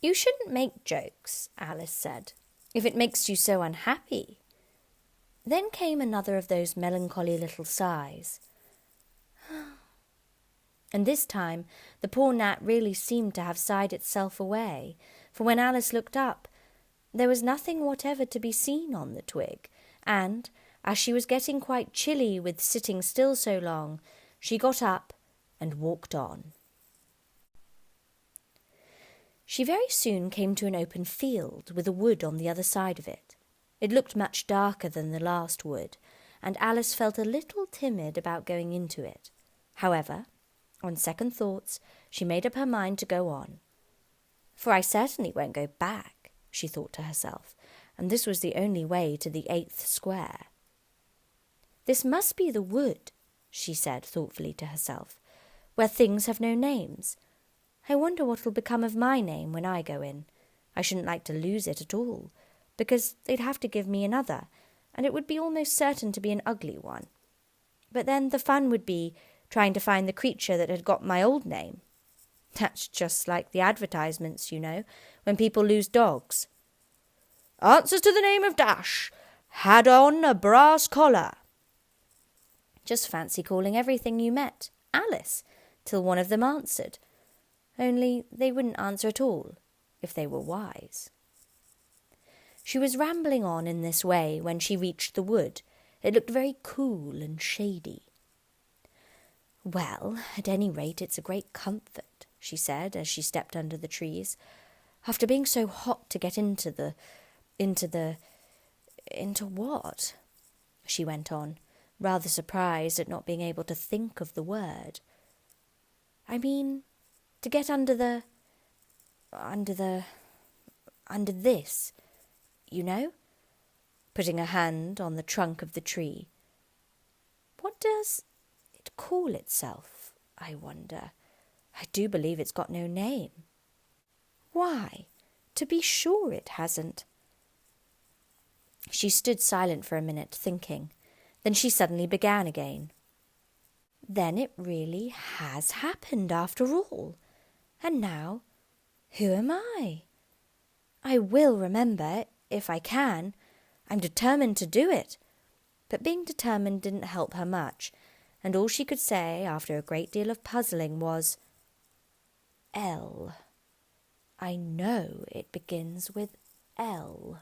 "You shouldn't make jokes," Alice said, "if it makes you so unhappy." Then came another of those melancholy little sighs. And this time the poor gnat really seemed to have sighed itself away, for when Alice looked up, there was nothing whatever to be seen on the twig, and, as she was getting quite chilly with sitting still so long, she got up and walked on. She very soon came to an open field with a wood on the other side of it. It looked much darker than the last wood, and Alice felt a little timid about going into it. However, on second thoughts, she made up her mind to go on. "For I certainly won't go back," she thought to herself, and this was the only way to the 8th square. "This must be the wood," she said thoughtfully to herself, "where things have no names. I wonder what will become of my name when I go in. I shouldn't like to lose it at all, because they'd have to give me another, and it would be almost certain to be an ugly one. But then the fun would be trying to find the creature that had got my old name. That's just like the advertisements, you know, when people lose dogs. 'Answers to the name of Dash. Had on a brass collar.' Just fancy calling everything you met Alice, till one of them answered. Only they wouldn't answer at all, if they were wise." She was rambling on in this way when she reached the wood. It looked very cool and shady. "Well, at any rate, it's a great comfort," she said as she stepped under the trees. "After being so hot to get into what?" she went on, rather surprised at not being able to think of the word. "I mean, to get under this, you know," putting a hand on the trunk of the tree. "What does it call itself, I wonder? I do believe it's got no name. Why, to be sure it hasn't." She stood silent for a minute, thinking. Then she suddenly began again. "Then it really has happened after all. And now, who am I? I will remember, if I can. I'm determined to do it." But being determined didn't help her much, and all she could say, after a great deal of puzzling, was, "L. I know it begins with L."